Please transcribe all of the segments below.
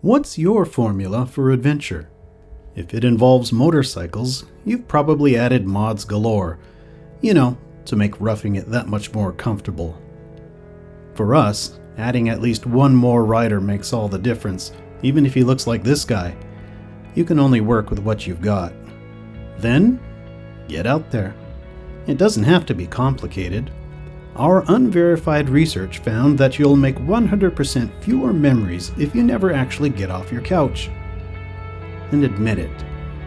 What's your formula for adventure? If it involves motorcycles, you've probably added mods galore, to make roughing it that much more comfortable. For us, adding at least one more rider makes all the difference, even if he looks like this guy. You can only work with what you've got. Then, get out there. It doesn't have to be complicated. Our unverified research found that you'll make 100% fewer memories if you never actually get off your couch. And admit it,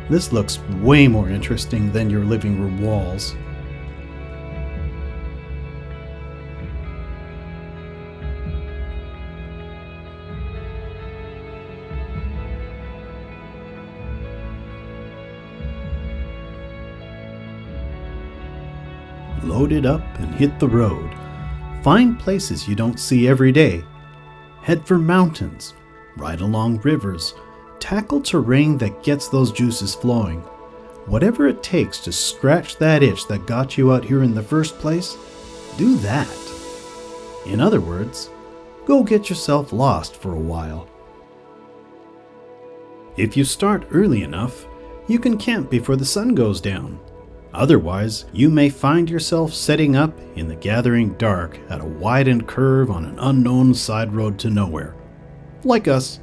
this looks way more interesting than your living room walls. Load it up and hit the road. Find places you don't see every day. Head for mountains, ride along rivers, tackle terrain that gets those juices flowing. Whatever it takes to scratch that itch that got you out here in the first place, do that. In other words, go get yourself lost for a while. If you start early enough, you can camp before the sun goes down. Otherwise, you may find yourself setting up in the gathering dark at a widened curve on an unknown side road to nowhere. Like us.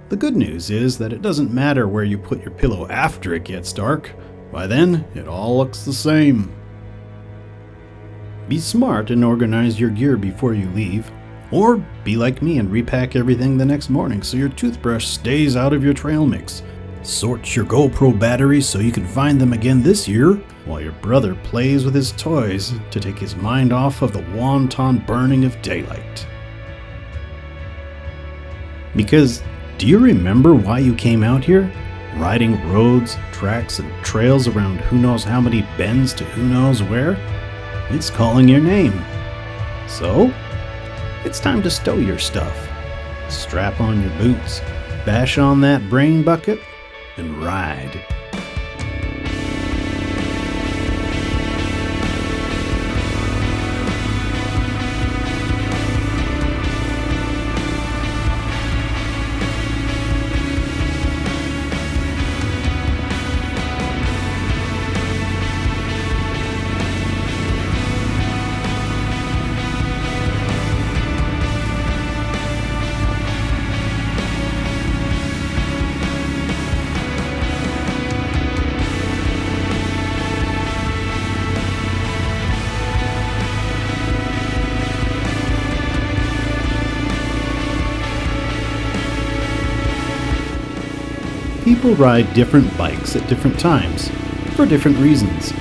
The good news is that it doesn't matter where you put your pillow after it gets dark. By then, it all looks the same. Be smart and organize your gear before you leave. Or be like me and repack everything the next morning so your toothbrush stays out of your trail mix. Sort your GoPro batteries so you can find them again this year, while your brother plays with his toys to take his mind off of the wanton burning of daylight. Because, do you remember why you came out here? Riding roads, tracks, and trails around who knows how many bends to who knows where? It's calling your name. So, it's time to stow your stuff. Strap on your boots, bash on that brain bucket, and ride. People ride different bikes at different times, for different reasons.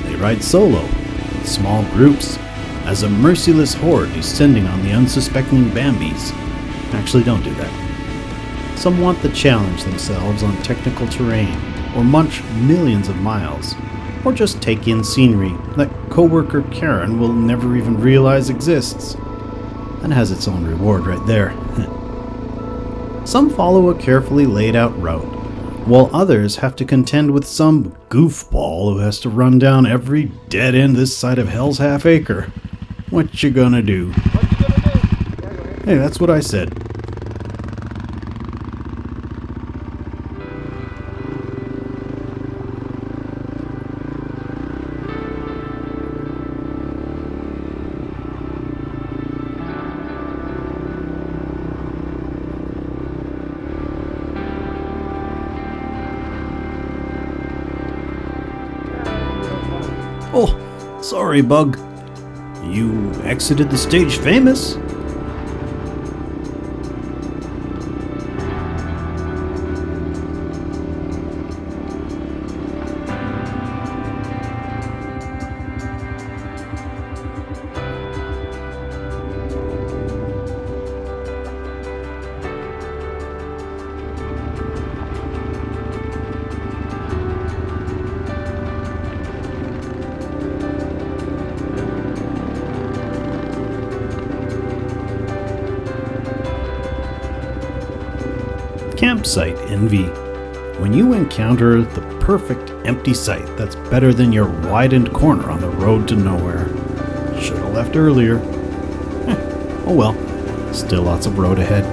They ride solo, in small groups, as a merciless horde descending on the unsuspecting Bambis. Actually, don't do that. Some want to challenge themselves on technical terrain, or munch millions of miles, or just take in scenery that coworker Karen will never even realize exists. That has its own reward right there. Some follow a carefully laid out route, while others have to contend with some goofball who has to run down every dead end this side of Hell's Half Acre. What you gonna do? Hey, that's what I said. Oh, sorry, Bug. You exited the stage famous? Campsite envy. When you encounter the perfect empty site that's better than your widened corner on the road to nowhere. Should have left earlier. Oh well, still lots of road ahead.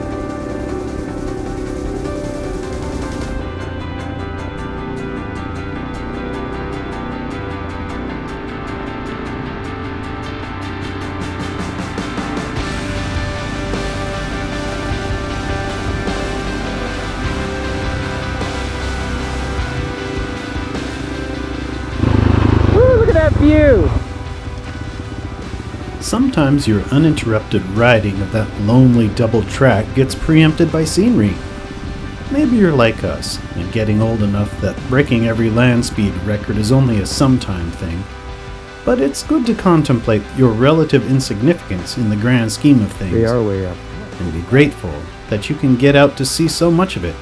that view! Sometimes your uninterrupted riding of that lonely double track gets preempted by scenery. Maybe you're like us, and getting old enough that breaking every land speed record is only a sometime thing. But it's good to contemplate your relative insignificance in the grand scheme of things. We are way up. And be grateful that you can get out to see so much of it.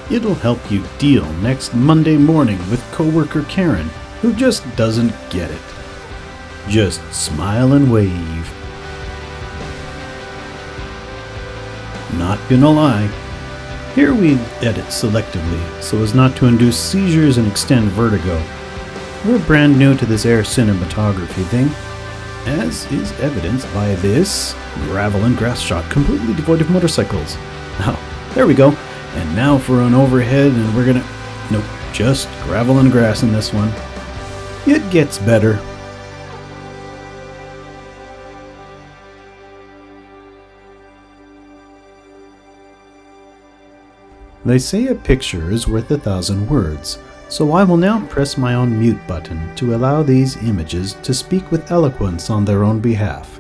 It'll help you deal next Monday morning with coworker Karen, who just doesn't get it. Just smile and wave. Not gonna lie, here we edit selectively so as not to induce seizures and extend vertigo. We're brand new to this air cinematography thing, as is evidenced by this gravel and grass shot completely devoid of motorcycles. Now, there we go. And now for an overhead, and we're gonna... Nope, just gravel and grass in this one. It gets better. They say a picture is worth 1,000 words, so I will now press my own mute button to allow these images to speak with eloquence on their own behalf.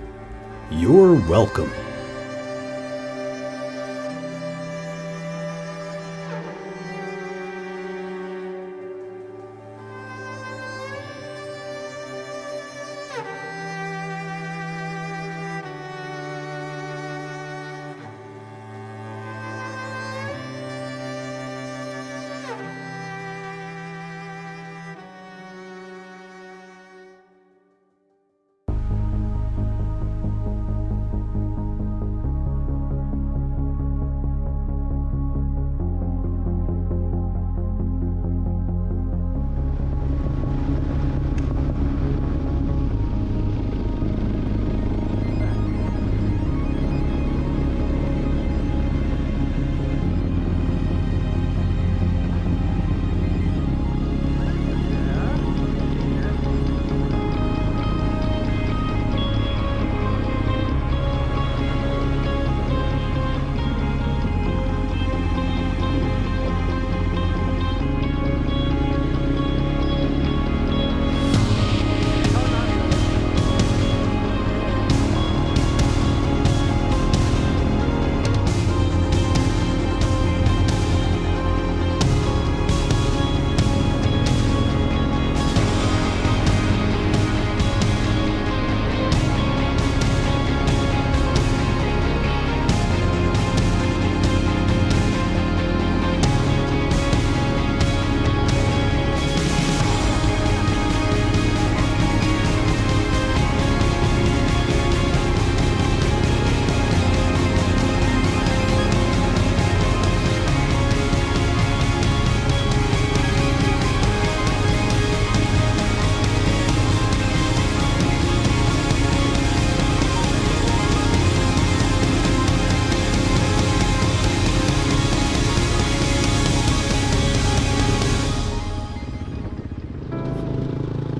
You're welcome.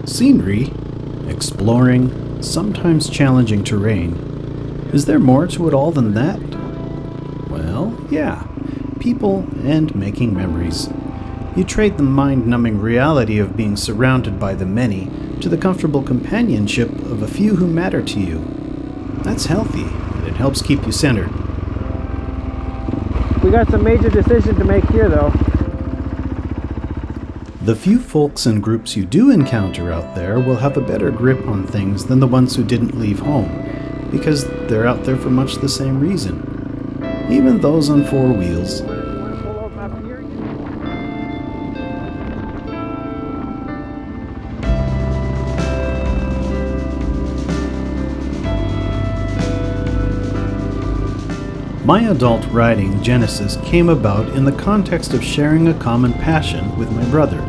Scenery, exploring, sometimes challenging terrain. Is there more to it all than that? Well, yeah, people and making memories. You trade the mind-numbing reality of being surrounded by the many to the comfortable companionship of a few who matter to you. That's healthy, and it helps keep you centered. We got some major decision to make here, though. The few folks and groups you do encounter out there will have a better grip on things than the ones who didn't leave home, because they're out there for much the same reason. Even those on four wheels. My adult riding genesis came about in the context of sharing a common passion with my brother.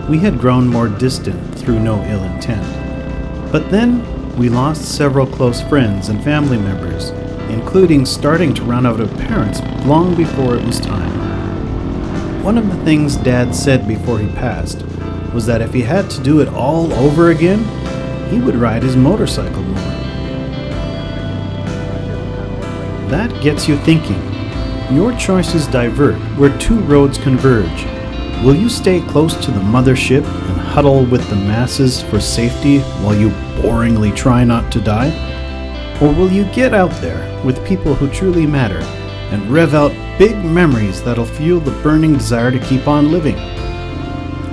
We had grown more distant through no ill intent. But then, we lost several close friends and family members, including starting to run out of parents long before it was time. One of the things Dad said before he passed was that if he had to do it all over again, he would ride his motorcycle more. That gets you thinking. Your choices divert where two roads converge. Will you stay close to the mothership and huddle with the masses for safety while you boringly try not to die? Or will you get out there with people who truly matter and rev out big memories that'll fuel the burning desire to keep on living?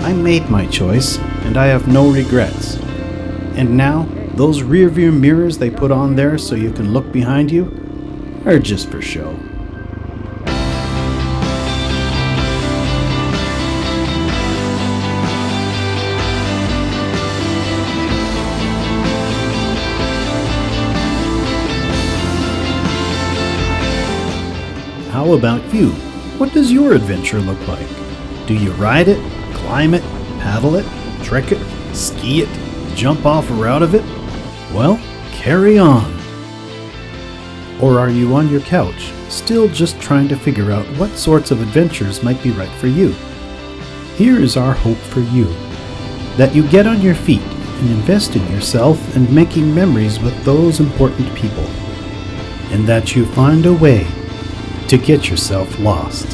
I made my choice, and I have no regrets. And now, those rearview mirrors they put on there so you can look behind you are just for show. How about you? What does your adventure look like? Do you ride it, climb it, paddle it, trek it, ski it, jump off or out of it? Well, carry on. Or are you on your couch, still just trying to figure out what sorts of adventures might be right for you? Here is our hope for you, that you get on your feet and invest in yourself and making memories with those important people, and that you find a way to get yourself lost.